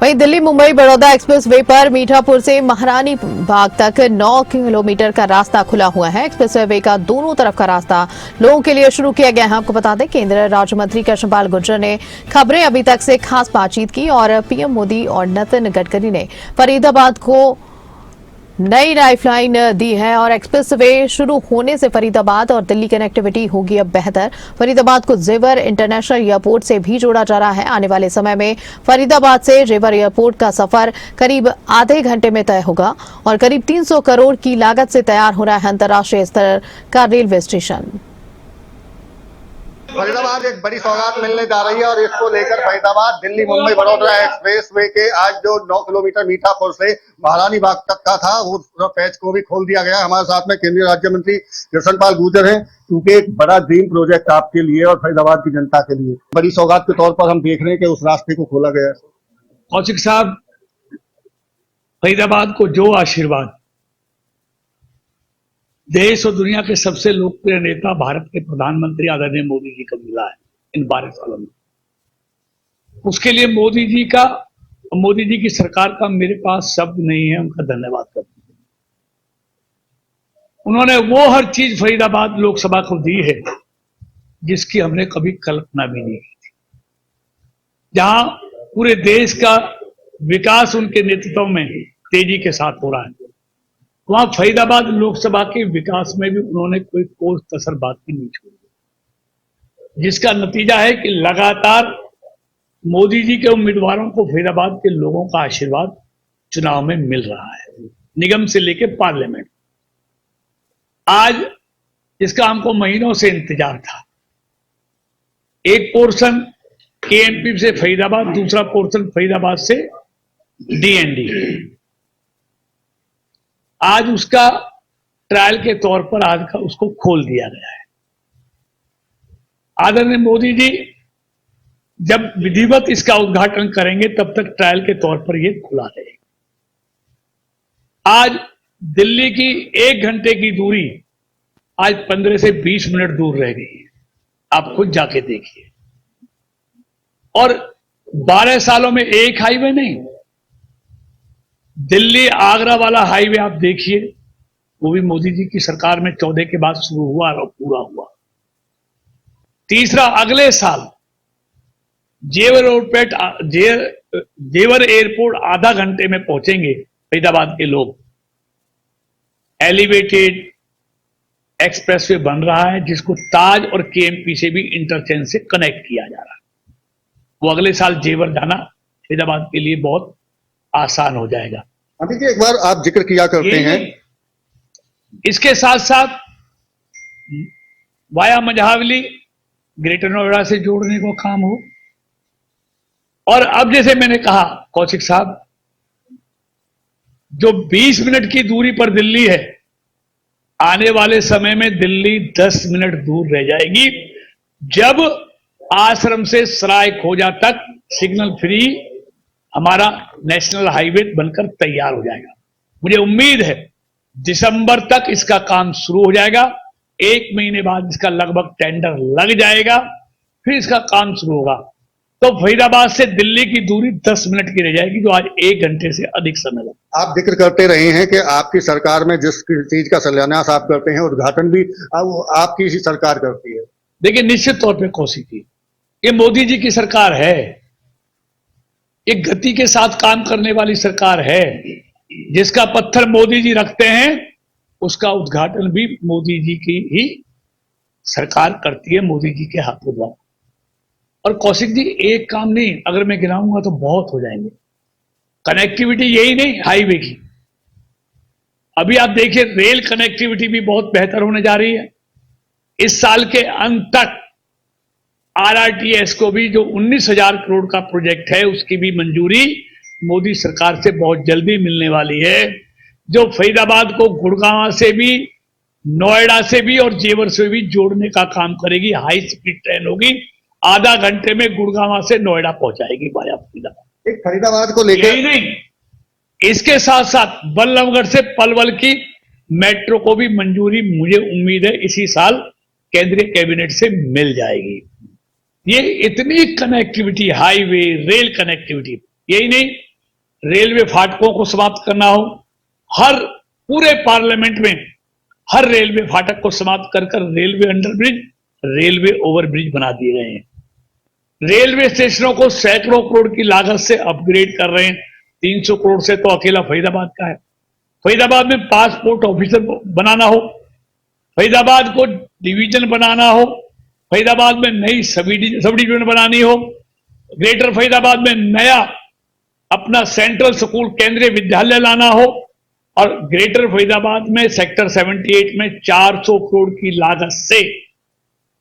वहीं Delhi Mumbai Baroda express way पर मीठापुर से महारानी बाग तक 9 किलोमीटर का रास्ता खुला हुआ है। एक्सप्रेस वे का दोनों तरफ का रास्ता लोगों के लिए शुरू किया गया है। आपको बता दें, केंद्रीय राज्य मंत्री कृष्णपाल गुर्जर ने खबरें अभी तक से खास बातचीत की और पीएम मोदी और नितिन गडकरी ने फरीदाबाद को नई लाइफलाइन दी है और एक्सप्रेस वे शुरू होने से फरीदाबाद और दिल्ली कनेक्टिविटी होगी अब बेहतर। फरीदाबाद को जेवर इंटरनेशनल एयरपोर्ट से भी जोड़ा जा रहा है। आने वाले समय में फरीदाबाद से जेवर एयरपोर्ट का सफर करीब आधे घंटे में तय होगा और करीब 300 करोड़ की लागत से तैयार हो रहा है अंतर्राष्ट्रीय स्तर का रेलवे स्टेशन। फरीदाबाद एक बड़ी सौगात मिलने जा रही है और इसको लेकर फरीदाबाद दिल्ली मुंबई बड़ौदा एक्सप्रेस वे के आज जो 9 किलोमीटर मीठापुर से महारानी बाग तक का था वो पैच को भी खोल दिया गया। हमारे साथ में केंद्रीय राज्य मंत्री कृष्णपाल गुर्जर हैं, क्योंकि एक बड़ा ड्रीम प्रोजेक्ट आपके लिए और फरीदाबाद की जनता के लिए बड़ी सौगात के तौर पर हम देख रहे हैं कि उस रास्ते को खोला गया है। कौशिक साहब, फरीदाबाद को जो आशीर्वाद देश और दुनिया के सबसे लोकप्रिय नेता भारत के प्रधानमंत्री आदरणीय मोदी जी को मिला है इन 12 सालों में, उसके लिए मोदी जी की सरकार का मेरे पास शब्द नहीं है उनका धन्यवाद करते हैं। उन्होंने वो हर चीज फरीदाबाद लोकसभा को दी है जिसकी हमने कभी कल्पना भी नहीं की थी। जहां पूरे देश का विकास उनके नेतृत्व में तेजी के साथ हो रहा है, वहां फरीदाबाद लोकसभा के विकास में भी उन्होंने कोई कोस कसर बाकी नहीं छोड़ी, जिसका नतीजा है कि लगातार मोदी जी के उम्मीदवारों को फरीदाबाद के लोगों का आशीर्वाद चुनाव में मिल रहा है, निगम से लेकर पार्लियामेंट। आज इसका हमको महीनों से इंतजार था। एक पोर्शन केएनपी से फरीदाबाद, दूसरा पोर्शन फरीदाबाद से डीएनडी। आज उसका ट्रायल के तौर पर आज का उसको खोल दिया गया है। आदरणीय मोदी जी जब विधिवत इसका उद्घाटन करेंगे तब तक ट्रायल के तौर पर यह खुला रहेगा। आज दिल्ली की 1 घंटे की दूरी आज 15 से 20 मिनट दूर रह गई है, आप खुद जाके देखिए। और 12 सालों में एक हाईवे नहीं, दिल्ली आगरा वाला हाईवे आप देखिए, वो भी मोदी जी की सरकार में 14 के बाद शुरू हुआ और पूरा हुआ। तीसरा, अगले साल जेवर एयरपोर्ट आधा घंटे में पहुंचेंगे फरीदाबाद के लोग। एलिवेटेड एक्सप्रेसवे बन रहा है जिसको ताज और केएमपी से भी इंटरचेंज से कनेक्ट किया जा रहा है। वो अगले साल जेवर जाना फरीदाबाद के लिए बहुत आसान हो जाएगा। अभी जी एक बार आप जिक्र किया करते हैं, इसके साथ साथ वाया मझावली ग्रेटर नोएडा से जोड़ने को काम हो। और अब जैसे मैंने कहा कौशिक साहब, जो 20 मिनट की दूरी पर दिल्ली है, आने वाले समय में दिल्ली 10 मिनट दूर रह जाएगी जब आश्रम से सराय खोजा तक सिग्नल फ्री हमारा नेशनल हाईवे बनकर तैयार हो जाएगा। मुझे उम्मीद है दिसंबर तक इसका काम शुरू हो जाएगा। 1 महीने बाद इसका लगभग टेंडर लग जाएगा, फिर इसका काम शुरू होगा। तो फरीदाबाद से दिल्ली की दूरी 10 मिनट की रह जाएगी, जो आज 1 घंटे से अधिक समय लगता। आप जिक्र करते रहे हैं कि आपकी सरकार में जिस चीज का शिलान्यास आप करते हैं, उद्घाटन भी आपकी ही सरकार करती है। देखिए, निश्चित तौर पे कौशिक जी, ये मोदी जी की सरकार है, एक गति के साथ काम करने वाली सरकार है। जिसका पत्थर मोदी जी रखते हैं उसका उद्घाटन भी मोदी जी की ही सरकार करती है, मोदी जी के हाथों द्वारा। और कौशिक जी, एक काम नहीं, अगर मैं गिनाऊंगा तो बहुत हो जाएंगे। कनेक्टिविटी यही नहीं, हाईवे की अभी आप देखिए रेल कनेक्टिविटी भी बहुत बेहतर होने जा रही है। इस साल के अंत तक आरआरटीएस को भी जो 19,000 करोड़ का प्रोजेक्ट है उसकी भी मंजूरी मोदी सरकार से बहुत जल्दी मिलने वाली है, जो फरीदाबाद को गुड़गांव से भी, नोएडा से भी और जेवर से भी जोड़ने का काम करेगी। हाई स्पीड ट्रेन होगी, आधा घंटे में गुड़गांव से नोएडा पहुंचाएगी वाया फरीदाबाद। एक फरीदाबाद को लेकर यही नहीं, इसके साथ साथ बल्लभगढ़ से पलवल की मेट्रो को भी मंजूरी मुझे उम्मीद है इसी साल केंद्रीय कैबिनेट से मिल जाएगी। ये इतनी कनेक्टिविटी, हाईवे, रेल कनेक्टिविटी, यही नहीं, रेलवे फाटकों को समाप्त करना हो, हर पूरे पार्लियामेंट में हर रेलवे फाटक को समाप्त कर रेलवे अंडरब्रिज, रेलवे ओवरब्रिज बना दिए गए हैं। रेलवे स्टेशनों को सैकड़ों करोड़ की लागत से अपग्रेड कर रहे हैं। 300 करोड़ से तो अकेला फरीदाबाद का है। फरीदाबाद में पासपोर्ट ऑफिसर बनाना हो, फरीदाबाद को डिवीजन बनाना हो, फरीदाबाद में नई सब डिवीजन बनानी हो, ग्रेटर फरीदाबाद में नया अपना सेंट्रल स्कूल केंद्रीय विद्यालय लाना हो, और ग्रेटर फरीदाबाद में सेक्टर 78 में 400 करोड़ की लागत से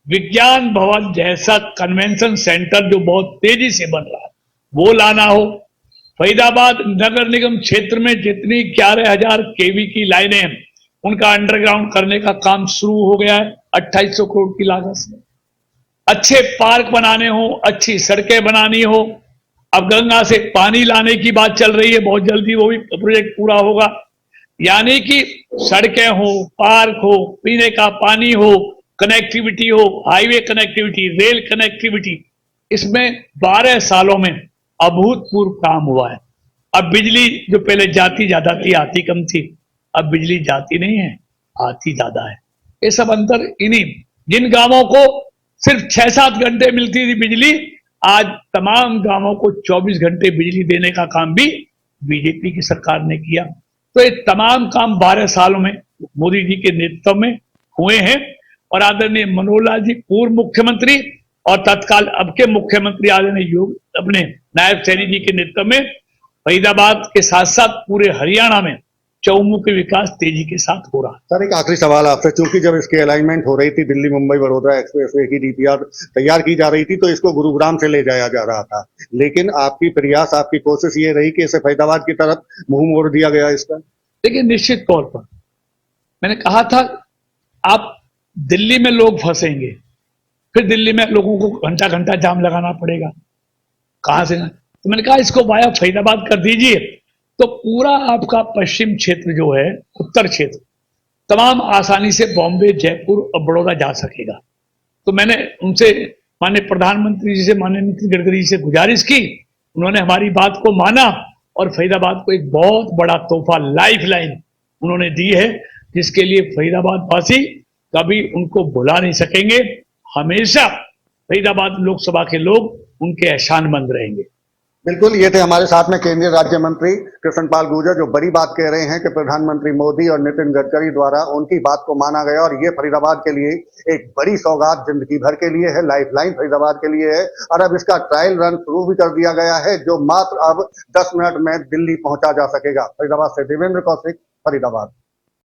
विज्ञान भवन जैसा कन्वेंशन सेंटर जो बहुत तेजी से बन रहा है वो लाना हो। फरीदाबाद नगर निगम क्षेत्र में जितनी 11,000 केवी की लाइनें हैं उनका अंडरग्राउंड करने का काम शुरू हो गया है 2800 करोड़ की लागत से। अच्छे पार्क बनाने हो, अच्छी सड़कें बनानी हो, अब गंगा से पानी लाने की बात चल रही है, बहुत जल्दी वो भी प्रोजेक्ट पूरा होगा। यानी कि सड़कें हो, पार्क हो, पीने का पानी हो, कनेक्टिविटी हो, हाईवे कनेक्टिविटी, रेल कनेक्टिविटी, इसमें 12 सालों में अभूतपूर्व काम हुआ है। अब बिजली जो पहले जाती ज्यादा थी, आती कम थी, अब बिजली जाती नहीं है, आती ज्यादा है। ये सब अंतर इन्हीं, जिन गांवों को सिर्फ 6-7 घंटे मिलती थी बिजली, आज तमाम गांवों को 24 घंटे बिजली देने का काम भी बीजेपी की सरकार ने किया। तो ये तमाम काम 12 सालों में मोदी जी के नेतृत्व में हुए हैं। और आदरणीय मनोहर लाल जी पूर्व मुख्यमंत्री और तत्काल अब के मुख्यमंत्री आदरणीय अपने नायब सैनी जी के नेतृत्व में फरीदाबाद के साथ साथ पूरे हरियाणा में चौमुखी विकास तेजी के साथ हो रहा है। सर, एक आखिरी सवाल आपसे, चूंकि जब इसकी अलाइनमेंट हो रही थी, दिल्ली मुंबई वडोदरा एक्सप्रेसवे की डीपीआर तैयार की जा रही थी, तो इसको गुरुग्राम से ले जाया जा रहा था, लेकिन आपकी प्रयास, आपकी कोशिश ये रही कि इसे फरीदाबाद की तरफ मुंह मोड़ दिया गया इसका। देखिए, निश्चित तौर पर मैंने कहा था, आप दिल्ली में लोग फंसेंगे, फिर दिल्ली में लोगों को घंटा घंटा जाम लगाना पड़ेगा, कहां से ना, तो मैंने कहा इसको वाया फरीदाबाद कर दीजिए, तो पूरा आपका पश्चिम क्षेत्र जो है, उत्तर क्षेत्र, तमाम आसानी से बॉम्बे, जयपुर और बड़ौदा जा सकेगा। तो मैंने उनसे, माननीय प्रधानमंत्री जी से, माननीय नितिन गडकरी जी से गुजारिश की, उन्होंने हमारी बात को माना और फरीदाबाद को एक बहुत बड़ा तोहफा, लाइफ लाइन उन्होंने दी है, जिसके लिए फरीदाबाद वासी कभी उनको भुला नहीं सकेंगे। हमेशा फरीदाबाद लोकसभा के लोग उनके एहसानमंद रहेंगे। बिल्कुल, ये थे हमारे साथ में केंद्रीय राज्य मंत्री कृष्णपाल गुर्जर, जो बड़ी बात कह रहे हैं कि प्रधानमंत्री मोदी और नितिन गडकरी द्वारा उनकी बात को माना गया और ये फरीदाबाद के लिए एक बड़ी सौगात जिंदगी भर के लिए है, लाइफलाइन फरीदाबाद के लिए है। और अब इसका ट्रायल रन शुरू भी कर दिया गया है, जो मात्र अब 10 मिनट में दिल्ली पहुंचा जा सकेगा। फरीदाबाद से देवेंद्र कौशिक, फरीदाबाद।